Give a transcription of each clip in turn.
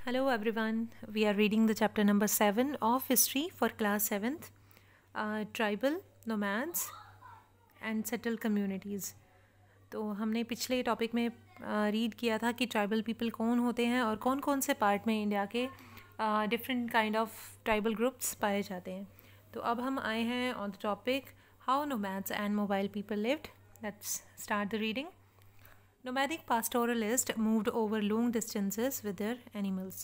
Hello everyone, we are reading the chapter number 7 of history for class 7th, tribal, nomads and settled communities. तो हमने पिछले topic में read किया था कि ट्राइबल पीपल कौन होते हैं और कौन कौन से पार्ट में इंडिया के different kind of tribal groups पाए जाते हैं. तो अब हम आए हैं on the topic how nomads and mobile people lived. Let's start the reading. Nomadic pastoralists moved over long distances with their animals.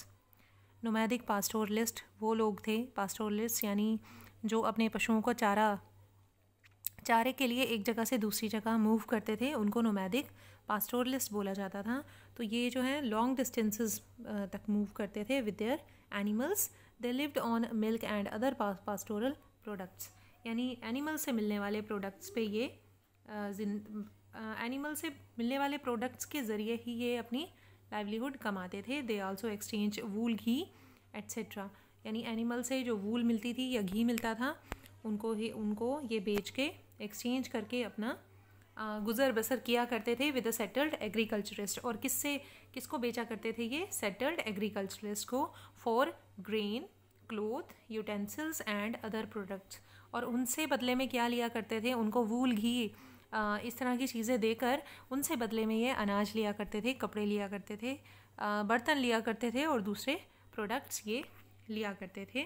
Nomadic pastoralist वो लोग थे, pastoralists यानी जो अपने पशुओं को चारे के लिए एक जगह से दूसरी जगह मूव करते थे, उनको nomadic pastoralist बोला जाता था. तो ये जो है लॉन्ग डिस्टेंसेस तक मूव करते थे with their animals. They lived on milk and other pastoral products. यानी एनिमल से मिलने वाले प्रोडक्ट्स पे ये एनिमल से मिलने वाले प्रोडक्ट्स के ज़रिए ही ये अपनी लाइवलीहुड कमाते थे. They also exchange wool, ghee etcetera. यानी एनिमल से जो वूल मिलती थी या घी मिलता था उनको ये बेच के एक्सचेंज करके अपना गुज़र बसर किया करते थे विद अ सेटल्ड एग्रीकल्चरिस्ट. और किसको बेचा करते थे ये सेटल्ड एग्रीकल्चरिस्ट को? For grain, cloth, utensils and other products. और उनसे बदले में क्या लिया करते थे? उनको वूल, घी, इस तरह की चीज़ें देकर उनसे बदले में ये अनाज लिया करते थे, कपड़े लिया करते थे, बर्तन लिया करते थे और दूसरे प्रोडक्ट्स ये लिया करते थे.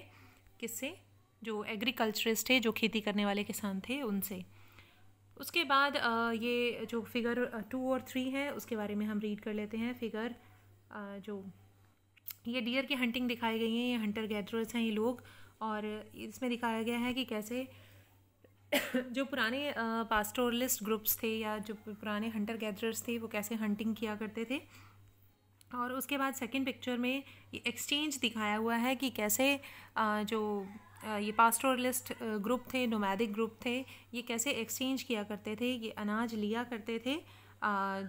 किससे? जो एग्रीकल्चरिस्ट थे, जो खेती करने वाले किसान थे, उनसे. उसके बाद ये जो फिगर 2 और 3 है उसके बारे में हम रीड कर लेते हैं. फिगर जो ये डियर की हंटिंग दिखाई गई है, ये हंटर गैदरर्स हैं ये लोग. और इसमें दिखाया गया है कि कैसे जो पुराने पास्टोरलिस्ट ग्रुप्स थे या जो पुराने हंटर गैदरर्स थे वो कैसे हंटिंग किया करते थे. और उसके बाद सेकंड पिक्चर में ये एक्सचेंज दिखाया हुआ है कि कैसे जो ये पास्टोरलिस्ट ग्रुप थे, नोमैडिक ग्रुप थे, ये कैसे एक्सचेंज किया करते थे. ये अनाज लिया करते थे,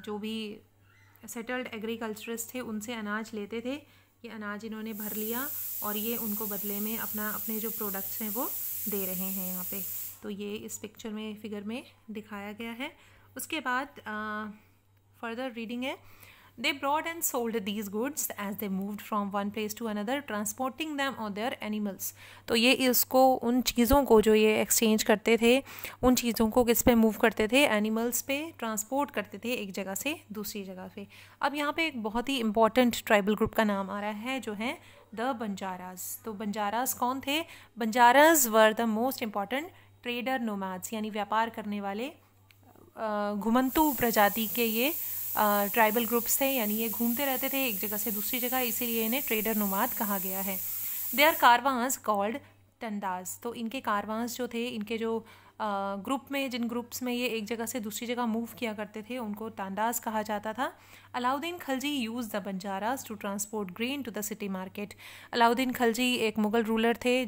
जो भी सेटल्ड एग्रीकल्चरिस्ट थे उनसे अनाज लेते थे. ये अनाज इन्होंने भर लिया और ये उनको बदले में अपने जो प्रोडक्ट्स हैं वो दे रहे हैं यहाँ पे. तो ये इस पिक्चर में, फिगर में दिखाया गया है. उसके बाद फर्दर रीडिंग है. They brought and sold these goods as they moved from one place to another, transporting them on their animals. तो ये इसको, उन चीज़ों को जो ये एक्सचेंज करते थे, उन चीज़ों को किस पे मूव करते थे? एनिमल्स पे ट्रांसपोर्ट करते थे एक जगह से दूसरी जगह पे. अब यहाँ पे एक बहुत ही इंपॉर्टेंट ट्राइबल ग्रुप का नाम आ रहा है जो है द बंजाराज. तो बंजाराज कौन थे? Banjaras were the most important trader nomads, यानी व्यापार करने वाले घुमंतु प्रजाति के ये ट्राइबल ग्रुप्स थे. यानी ये घूमते रहते थे एक जगह से दूसरी जगह, इसीलिए इन्हें ट्रेडर नोमाद कहा गया है. They are caravans called tandas. तो इनके कारवांस जो थे, इनके जो ग्रुप में, जिन ग्रुप्स में ये एक जगह से दूसरी जगह मूव किया करते थे उनको टांडास कहा जाता था. Alauddin Khalji use the banjaras to transport grain to the city market. Alauddin Khalji एक मुगल रूलर थे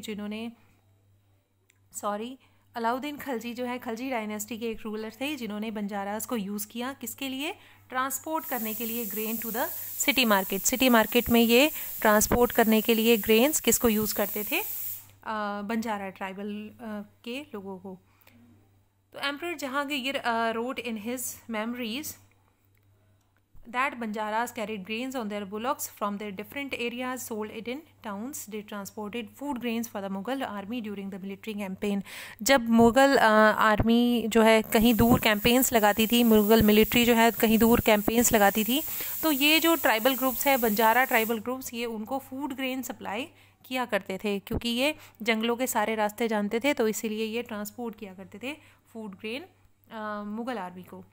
अलाउद्दीन खलजी जो है, खलजी डायनेस्टी के एक रूलर थे जिन्होंने बंजारास को यूज़ किया. किसके लिए? ट्रांसपोर्ट करने के लिए grain to the city market. City market में ये ट्रांसपोर्ट करने के लिए ग्रेन्स किसको यूज़ करते थे? बंजारा ट्राइबल के लोगों को. तो emperor Jahangir wrote in his memories that Banjaras carried grains on their bullocks from their different areas, sold it in towns. They transported food grains for the Mughal army during the military campaign. जब Mughal army जो है कहीं दूर campaigns लगाती थी, Mughal military जो है कहीं दूर कैंपेन्स लगाती थी, तो ये जो ट्राइबल ग्रुप्स है, बंजारा ट्राइबल ग्रुप्स, ये उनको फूड ग्रेन सप्लाई किया करते थे. क्योंकि ये जंगलों के सारे रास्ते जानते थे तो इसीलिए ये ट्रांसपोर्ट किया करते थे फूड ग्रेन मुग़ल आर्मी को.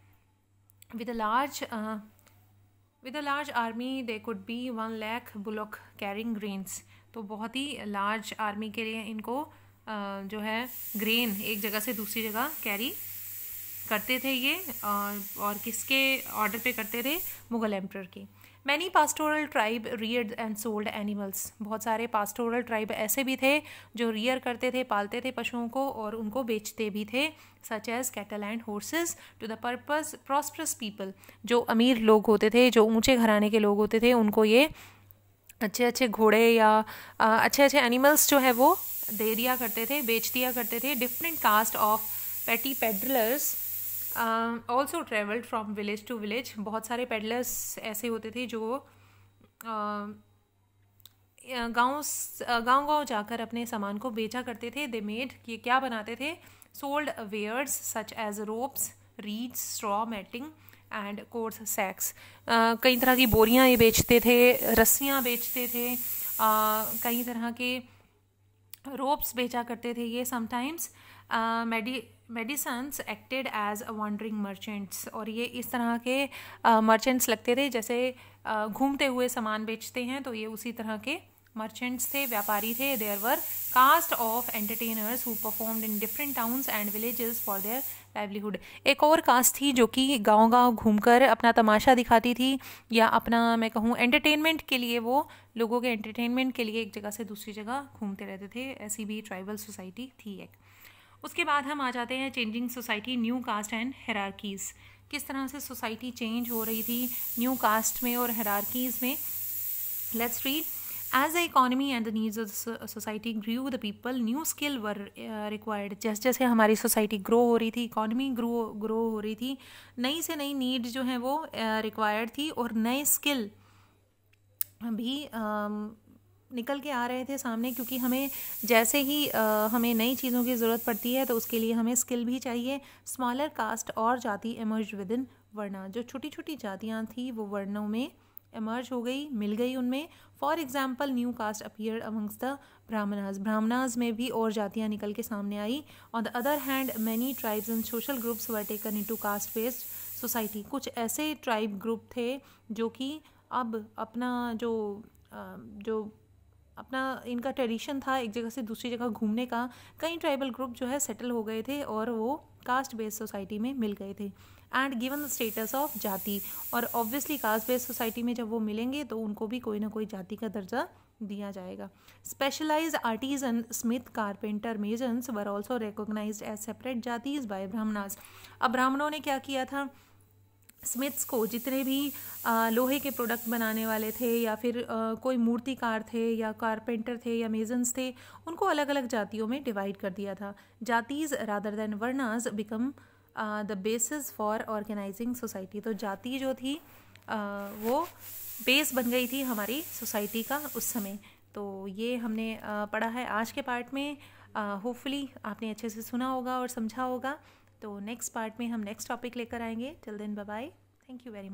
With a large army, there could be 1 lakh bullock carrying grains. तो बहुत ही लार्ज आर्मी के लिए इनको जो है ग्रेन एक जगह से दूसरी जगह कैरी करते थे ये. और किसके ऑर्डर पे करते थे? मुग़ल एम्परर के. Many pastoral tribe Rudyard and sold animals. बहुत सारे पास्टोरल ट्राइब ऐसे भी थे जो रियर करते थे, पालते थे पशुओं को और उनको बेचते भी थे. Such as cattle and horses to the purpose prosperous people. जो अमीर लोग होते थे, जो ऊंचे घराने के लोग होते थे, उनको ये अच्छे अच्छे घोड़े या अच्छे अच्छे एनिमल्स जो है वो दे दिया करते थे, बेच दिया करते थे. Different caste of petty peddlers also travelled from village to village. बहुत सारे पेडलर्स ऐसे होते थे जो गांव जाकर अपने सामान को बेचा करते थे। दे मेड, ये क्या बनाते थे, sold wares such as ropes, reeds, straw, matting and coarse sacks. कई तरह की बोरियां ये बेचते थे, रस्सियां बेचते थे, कई तरह के रोप्स बेचा करते थे ये। Sometimes medicines acted as wandering merchants, और ये इस तरह के मर्चेंट्स लगते थे, जैसे घूमते हुए सामान बेचते हैं, तो ये उसी तरह के मर्चेंट्स थे, व्यापारी थे। There were caste of entertainers who performed in different towns and villages for their livelihood. एक और कास्ट थी जो कि गांव-गांव घूमकर अपना तमाशा दिखाती थी, या अपना मैं कहूँ एंटरटेनमेंट के लिए, वो लोगों के एंटरटेनमेंट के लिए एक जगह से दूसरी जगह घूमते रहते थे। ऐसी भी ट्राइबल सोसाइटी थी एक। उसके बाद हम आ जाते हैं changing society, new caste and hierarchies. किस तरह से सोसाइटी चेंज हो रही थी न्यू कास्ट में और हेरारकीज़ में। Let's read. As the economy and the needs of the society grew, the people, new skill were required. जैसे जैसे हमारी सोसाइटी ग्रो हो रही थी, इकॉनमी ग्रो हो रही थी, नई से नई नीड जो है वो रिक्वायर्ड थी, और नए स्किल भी निकल के आ रहे थे सामने, क्योंकि हमें जैसे ही हमें नई चीज़ों की ज़रूरत पड़ती है तो उसके लिए हमें स्किल भी चाहिए। स्मॉलर कास्ट और जाति एमर्ज विद इन वर्णा, जो छोटी छोटी जातियाँ थी वो वर्णों में एमर्ज हो गई, मिल गई उनमें। For example new caste appeared amongst the Brahmanas, Brahmanas में भी और जातियाँ निकल के सामने आई। On the other hand many tribes and social groups were taken into caste based society, कुछ ऐसे ट्राइब ग्रुप थे जो कि अब अपना जो अपना इनका ट्रेडिशन था एक जगह से दूसरी जगह घूमने का, कई ट्राइबल ग्रुप जो है सेटल हो गए थे और वो कास्ट बेस्ड सोसाइटी में मिल गए थे। And given the status of जाति, और ऑब्वियसली कास्ट बेस्ड सोसाइटी में जब वो मिलेंगे तो उनको भी कोई ना कोई जाति का दर्जा दिया जाएगा। Specialised artisan, smith, carpenter, masons were also recognised as separate jatis by Brahmanas. अब ब्राह्मणों ने क्या किया था, स्मिथ्स को, जितने भी लोहे के प्रोडक्ट बनाने वाले थे, या फिर कोई मूर्तिकार थे, या कारपेंटर थे, या मेजन्स थे, उनको अलग अलग जातियों में डिवाइड कर दिया था। Jatis rather than varnas become the basis for organising society, तो जाति जो थी वो बेस बन गई थी हमारी सोसाइटी का उस समय। तो ये हमने पढ़ा है आज के पार्ट में। होपफुली आपने अच्छे से सुना होगा और समझा होगा। तो नेक्स्ट पार्ट में हम नेक्स्ट टॉपिक लेकर आएंगे। Till then bye bye, thank you very much.